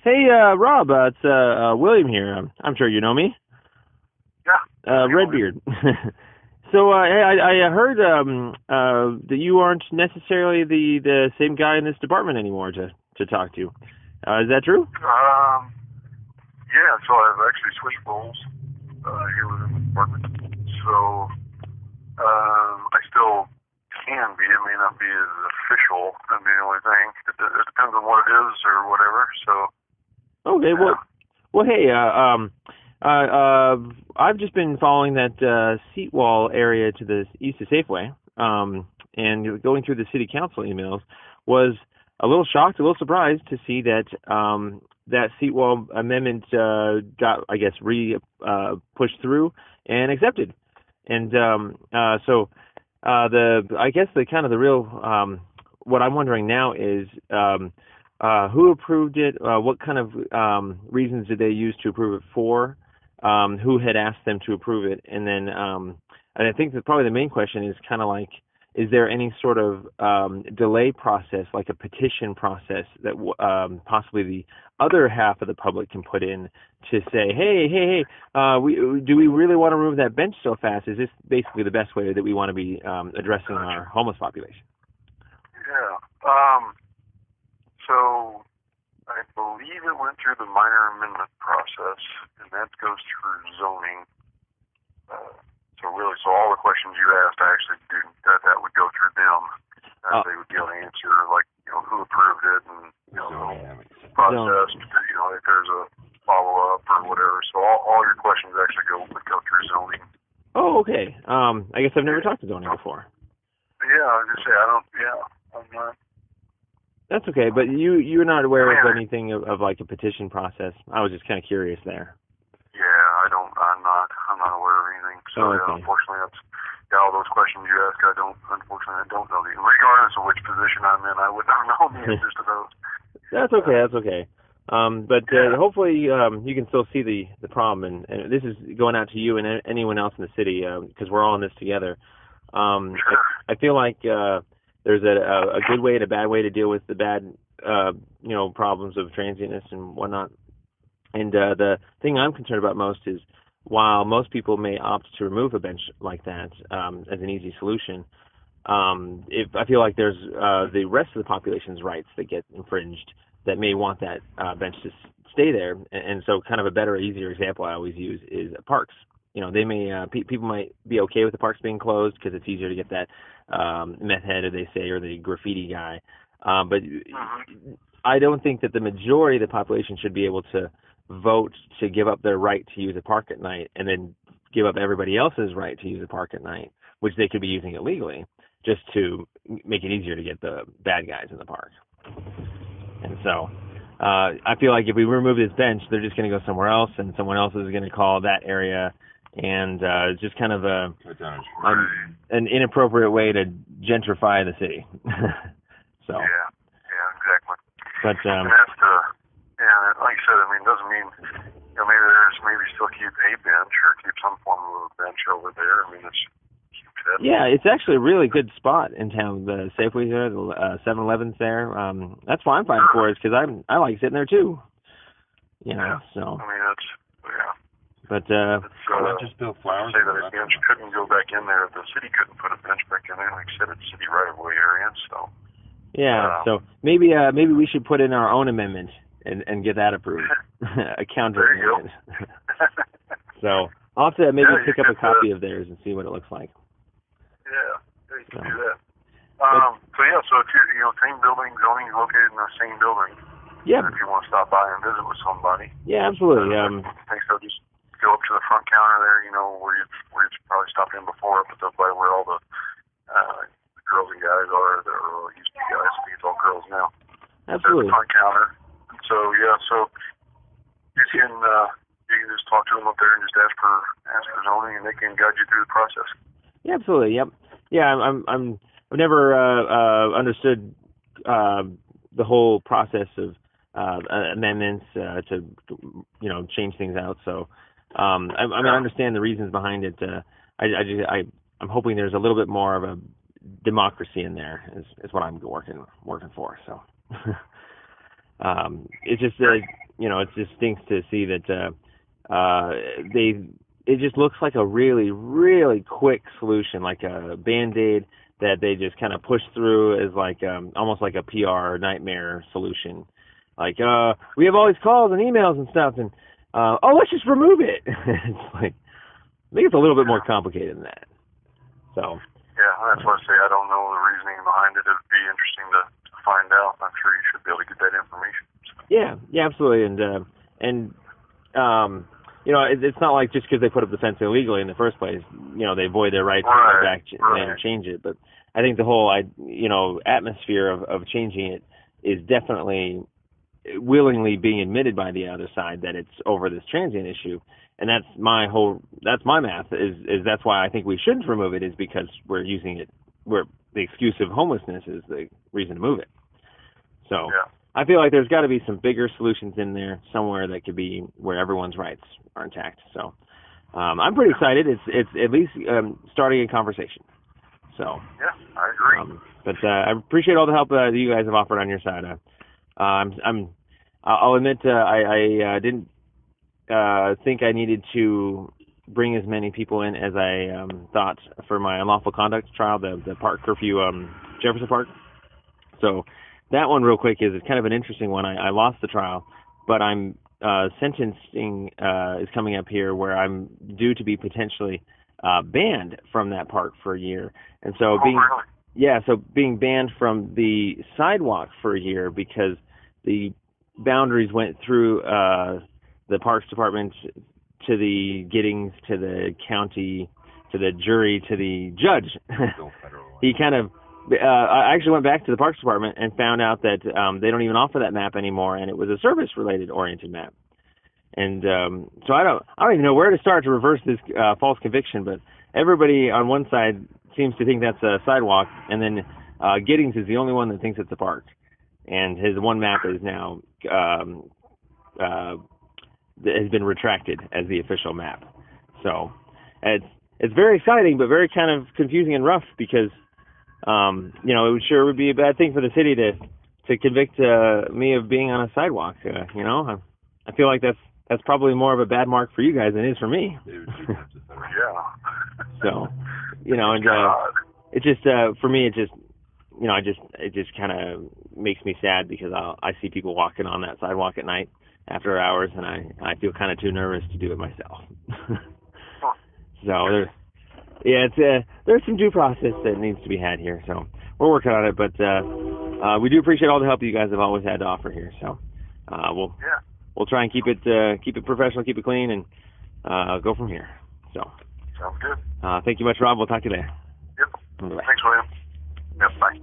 Hey, Rob, it's William here. I'm sure you know me. Yeah. Redbeard. So I heard that you aren't necessarily the same guy in this department anymore to talk to. Is that true? Yeah, so I've actually switched roles here within the department. So I still can be. It may not be as official. That'd be the only thing. It depends on what it is or whatever. So, Okay. yeah. Well, hey, I've just been following that seat wall area to the east of Safeway, and going through the city council emails was a little shocked, a little surprised to see that that seat wall amendment got, I guess, pushed through and accepted. And I guess the kind of the real what I'm wondering now is who approved it? What kind of reasons did they use to approve it for? Who had asked them to approve it? And then, and I think that probably the main question is kind of like, is there any sort of delay process, like a petition process, that possibly the other half of the public can put in to say, hey, do we really want to remove that bench so fast? Is this basically the best way that we want to be addressing our homeless population? Yeah. So I believe it went through the minor amendment process, and that goes through zoning. So all the questions you asked, I actually do that would go through them. They would be able to answer, like, who approved it and, process, if there's a follow-up or whatever. So all your questions actually would go through zoning. Oh, okay. I guess I've never talked to zoning before. Yeah, I was going to say, I'm not. That's okay, but you're not aware of anything of like a petition process. I was just kind of curious there. Yeah, I'm not aware of anything. So, okay. Yeah, unfortunately, all those questions you ask, I don't know. Regardless of which position I'm in, I would not know the answers to those. That's okay. But hopefully you can still see the problem, and this is going out to you and anyone else in the city, because we're all in this together. Sure. I feel like there's a good way and a bad way to deal with the bad problems of transientness and whatnot. And the thing I'm concerned about most is, while most people may opt to remove a bench like that as an easy solution, if I feel like there's the rest of the population's rights that get infringed that may want that bench to stay there. And so kind of a better, easier example I always use is parks. They may people might be okay with the parks being closed because it's easier to get that meth head, as they say, or the graffiti guy. But I don't think that the majority of the population should be able to vote to give up their right to use a park at night and then give up everybody else's right to use a park at night, which they could be using illegally, just to make it easier to get the bad guys in the park. And so I feel like if we remove this bench, they're just going to go somewhere else, and someone else is going to call that area, and just kind of an inappropriate way to gentrify the city. So. Yeah, exactly. But and that's like you said, it doesn't mean maybe still keep a bench or keep some form of a bench over there. It's actually a really good spot in town. The Safeway's there, the 7-Eleven's there. That's why I'm fine for it, because I like sitting there too. So. That's But just build flowers. Say that a bench couldn't go back in there. The city couldn't put a bench back in there. Like I said, it's city right-of-way area, so. Yeah, so maybe we should put in our own amendment and get that approved. A counter amendment. So I'll have to maybe pick up a copy of theirs and see what it looks like. Yeah, you can do that. So if you're, same building, zoning is located in the same building. Yeah. If you want to stop by and visit with somebody. Yeah, absolutely. So just go up to the front counter there, where you probably stopped in before, but that's by where all the girls and guys are. There used to be guys, I think it's all girls now. Absolutely. There's the front counter. So you can just talk to them up there and just ask for zoning, and they can guide you through the process. Yeah, absolutely. Yep. Yeah, I've never understood the whole process of amendments to change things out. So I understand the reasons behind it. I'm hoping there's a little bit more of a democracy in there is what I'm working for. So it's just it just stinks to see that it just looks like a really, really quick solution, like a Band-Aid that they just kind of push through as like almost like a PR nightmare solution. Like, we have all these calls and emails and stuff, and let's just remove it. It's like, I think it's a little bit more complicated than that. So. Yeah, that's what I say. I don't know the reasoning behind it. It'd be interesting to find out. I'm sure you should be able to get that information. Yeah, absolutely. And it's not like just because they put up the fence illegally in the first place, they void their right to go back and change it. But I think the whole, atmosphere of changing it is definitely willingly being admitted by the other side that it's over this transient issue. And that's my math is that's why I think we shouldn't remove it, is because we're using it, the excuse of homelessness is the reason to move it. So yeah. I feel like there's got to be some bigger solutions in there somewhere that could be where everyone's rights are intact. So I'm pretty excited. It's at least starting a conversation. So yeah, I agree. But I appreciate all the help that you guys have offered on your side. I'll admit I didn't think I needed to bring as many people in as I thought for my unlawful conduct trial, the park curfew, Jefferson Park. So that one, real quick, is kind of an interesting one. I lost the trial, but I'm sentencing is coming up here where I'm due to be potentially banned from that park for a year. And so being banned from the sidewalk for a year because the boundaries went through the Parks Department to the Giddings, to the county, to the jury, to the judge. He kind of, I actually went back to the Parks Department and found out that they don't even offer that map anymore, and it was a service-related oriented map. And so I don't even know where to start to reverse this false conviction, but everybody on one side seems to think that's a sidewalk, and then Giddings is the only one that thinks it's a park. And his one map is now has been retracted as the official map. So it's very exciting, but very kind of confusing and rough because it sure would be a bad thing for the city to convict me of being on a sidewalk. I feel like that's probably more of a bad mark for you guys than it is for me. Yeah. So, and it just for me it just kind of makes me sad because I see people walking on that sidewalk at night after hours, and I feel kind of too nervous to do it myself. So there's some due process that needs to be had here. So we're working on it, but we do appreciate all the help you guys have always had to offer here. So we'll try and keep it professional, keep it clean, and go from here. So sounds good. Thank you much, Rob. We'll talk to you later. Yep. Bye-bye. Thanks, William. Yep. Bye.